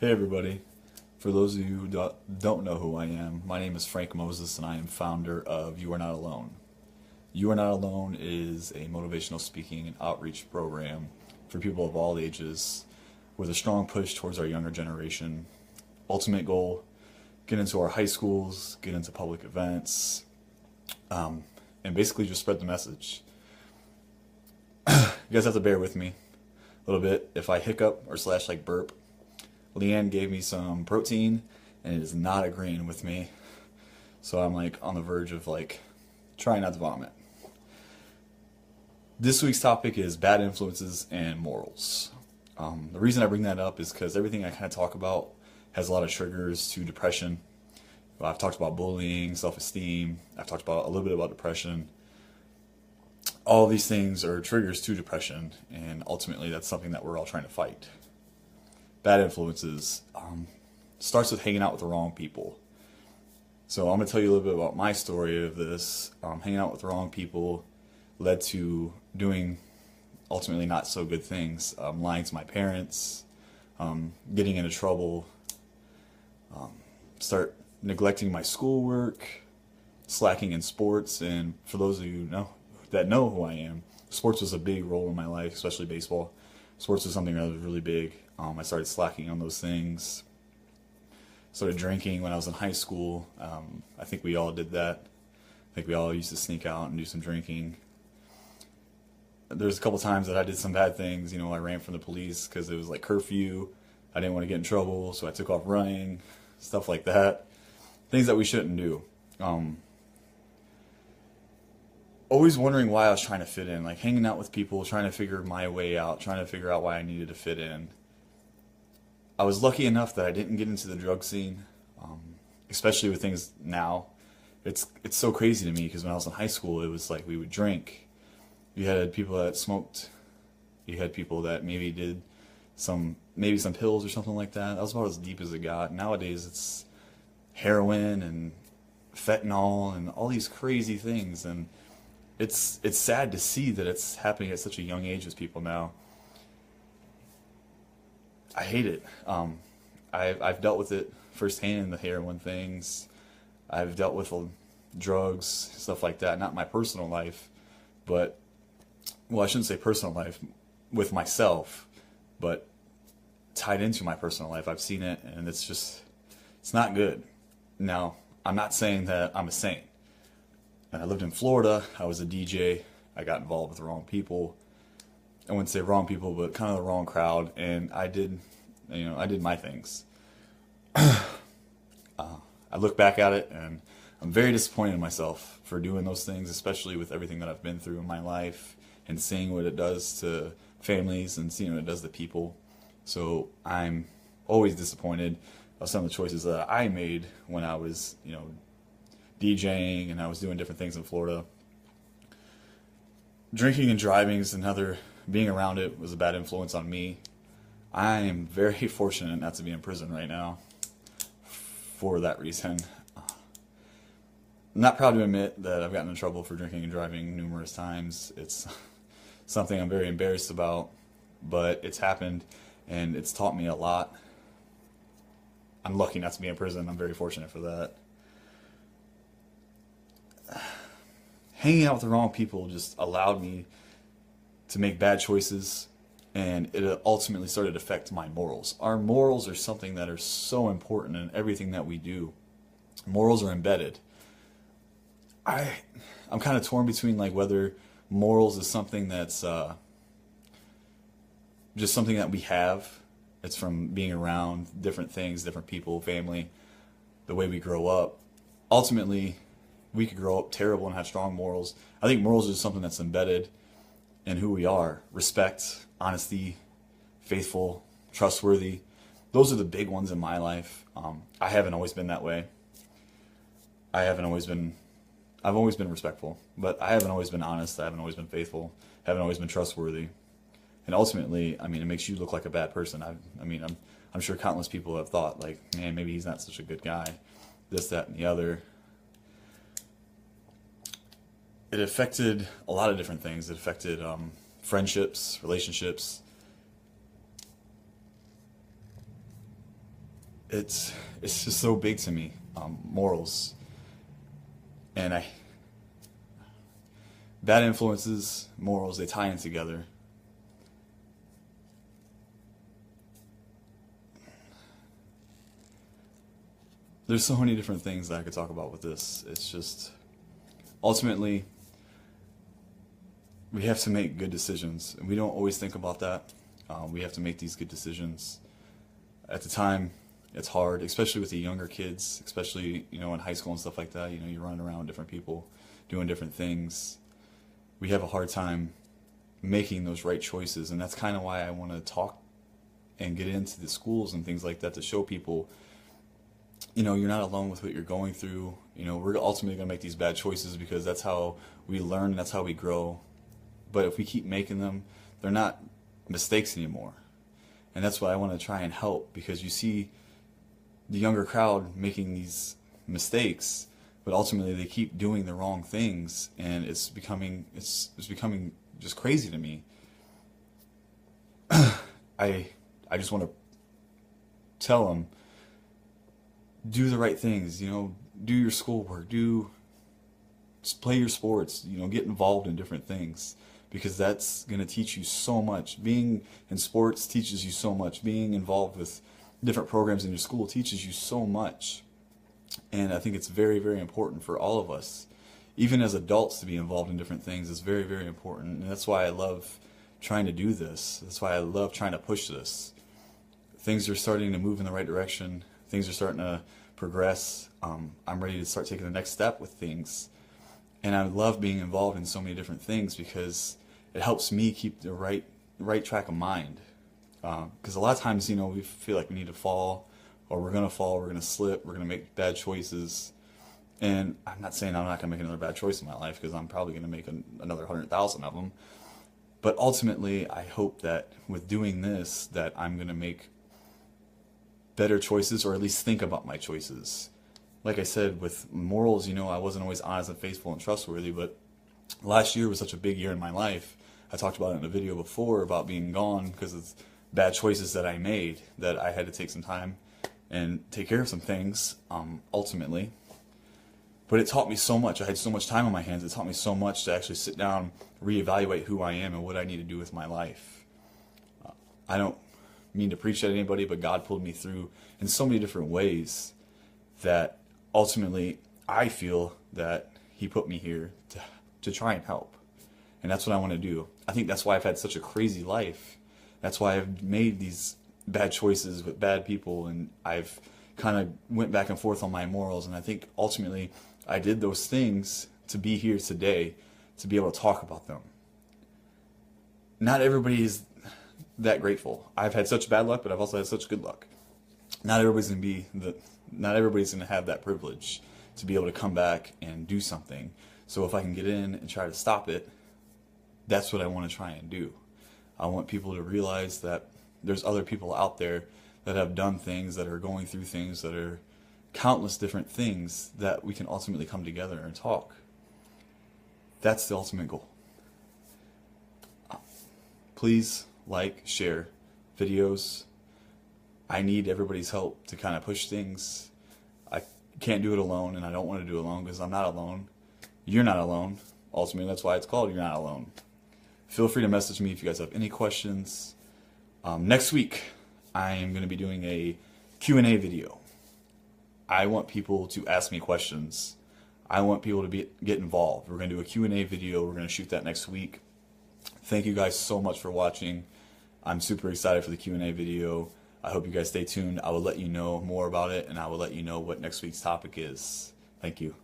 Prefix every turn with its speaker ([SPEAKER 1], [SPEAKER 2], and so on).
[SPEAKER 1] Hey everybody. For those of you who don't know who I am, my name is Frank Moses and I am founder of You Are Not Alone. You Are Not Alone is a motivational speaking and outreach program for people of all ages with a strong push towards our younger generation. Ultimate goal, get into our high schools, get into public events, and basically just spread the message. You guys have to bear with me a little bit. If I hiccup or slash like burp, Leanne gave me some protein and it is not agreeing with me. So I'm like on the verge of like trying not to vomit. This week's topic is bad influences and morals. The reason I bring that up is because everything I kind of talk about has a lot of triggers to depression. I've talked about bullying, self-esteem. I've talked about a little bit about depression. All these things are triggers to depression, and ultimately that's something that we're all trying to fight. Bad influences starts with hanging out with the wrong people. So I'm going to tell you a little bit about my story of this. Hanging out with the wrong people led to doing ultimately not so good things. Lying to my parents, getting into trouble, start neglecting my schoolwork, slacking in sports. And for those of you that know who I am, sports was a big role in my life, especially baseball. Sports was something that was really big. I started slacking on those things. Started drinking when I was in high school. I think we all did that. I think we all used to sneak out and do some drinking. There's a couple times that I did some bad things. I ran from the police because it was like curfew. I didn't want to get in trouble, so I took off running, stuff like that. Things that we shouldn't do. Always wondering why I was trying to fit in, like hanging out with people, trying to figure my way out, trying to figure out why I needed to fit in. I was lucky enough that I didn't get into the drug scene, especially with things now. It's so crazy to me because when I was in high school, it was like we would drink. You had people that smoked. You had people that maybe did some pills or something like that. That was about as deep as it got. Nowadays, it's heroin and fentanyl and all these crazy things, and it's sad to see that it's happening at such a young age with people now. I hate it. I've dealt with it firsthand, the heroin things. I've dealt with drugs, stuff like that. Not in my personal life, but, well, I shouldn't say personal life, with myself, but tied into my personal life. I've seen it, and it's not good. Now, I'm not saying that I'm a saint. I lived in Florida. I was a DJ. I got involved with the wrong people. I wouldn't say wrong people, but kind of the wrong crowd. And I did my things. I look back at it, and I'm very disappointed in myself for doing those things, especially with everything that I've been through in my life and seeing what it does to families and seeing what it does to people. So I'm always disappointed of some of the choices that I made when I was, DJing and I was doing different things in Florida. Drinking and driving is another, being around it was a bad influence on me. I am very fortunate not to be in prison right now for that reason. I'm not proud to admit that I've gotten in trouble for drinking and driving numerous times. It's something I'm very embarrassed about, but it's happened and it's taught me a lot. I'm lucky not to be in prison. I'm very fortunate for that. Hanging out with the wrong people just allowed me to make bad choices, and it ultimately started to affect my morals. Our morals are something that are so important in everything that we do. Morals are embedded. I'm kind of torn between like whether morals is something that's just something that we have. It's from being around different things, different people, family, the way we grow up. Ultimately, we could grow up terrible and have strong morals. I think morals is something that's embedded in who we are. Respect, honesty, faithful, trustworthy. Those are the big ones in my life. I haven't always been that way. I've always been respectful, but I haven't always been honest. I haven't always been faithful. I haven't always been trustworthy. And ultimately, it makes you look like a bad person. I'm sure countless people have thought, like, man, maybe he's not such a good guy. This, that, and the other. It affected a lot of different things. It affected friendships, relationships. it's just so big to me, morals. And bad influences, morals, they tie in together. There's so many different things that I could talk about with this. It's just, ultimately, we have to make good decisions, and we don't always think about that. We have to make these good decisions. At the time, it's hard, especially with the younger kids, especially, you know, in high school and stuff like that. You know, you're running around with different people, doing different things. We have a hard time making those right choices, and that's kind of why I want to talk and get into the schools and things like that, to show people, you know, you're not alone with what you're going through. You know, we're ultimately going to make these bad choices because that's how we learn, that's how we grow. But if we keep making them, they're not mistakes anymore. And that's what I want to try and help, because you see the younger crowd making these mistakes, but ultimately they keep doing the wrong things, and it's becoming just crazy to me. I just want to tell them, do the right things, you know, do your schoolwork, just play your sports, you know, get involved in different things, because that's going to teach you so much. Being in sports teaches you so much. Being involved with different programs in your school teaches you so much. And I think it's very, very important for all of us, even as adults, to be involved in different things. Is very, very important. And that's why I love trying to do this. That's why I love trying to push this. Things are starting to move in the right direction. Things are starting to progress. I'm ready to start taking the next step with things. And I love being involved in so many different things, because it helps me keep the right track of mind. Because a lot of times, you know, we feel like we need to fall, or we're going to fall, we're going to slip, we're going to make bad choices. And I'm not saying I'm not going to make another bad choice in my life, because I'm probably going to make another 100,000 of them. But ultimately, I hope that with doing this, that I'm going to make better choices, or at least think about my choices. Like I said, with morals, you know, I wasn't always honest and faithful and trustworthy, but last year was such a big year in my life. I talked about it in a video before about being gone because of bad choices that I made, that I had to take some time and take care of some things, ultimately. But it taught me so much. I had so much time on my hands. It taught me so much to actually sit down, reevaluate who I am and what I need to do with my life. I don't mean to preach at anybody, but God pulled me through in so many different ways that ultimately I feel that He put me here to try and help. And that's what I want to do. I think that's why I've had such a crazy life. That's why I've made these bad choices with bad people, and I've kind of went back and forth on my morals. And I think ultimately I did those things to be here today, to be able to talk about them. Not everybody is that grateful. I've had such bad luck, but I've also had such good luck. Not everybody's going to have that privilege to be able to come back and do something. So if I can get in and try to stop it, that's what I want to try and do. I want people to realize that there's other people out there that have done things, that are going through things, that are countless different things, that we can ultimately come together and talk. That's the ultimate goal. Please like, share videos. I need everybody's help to kind of push things. I can't do it alone, and I don't want to do it alone, because I'm not alone. You're not alone. Ultimately, that's why it's called You're Not Alone. Feel free to message me if you guys have any questions. Next week, I am going to be doing a Q&A video. I want people to ask me questions. I want people to get involved. We're going to do a Q&A video. We're going to shoot that next week. Thank you guys so much for watching. I'm super excited for the Q&A video. I hope you guys stay tuned. I will let you know more about it, and I will let you know what next week's topic is. Thank you.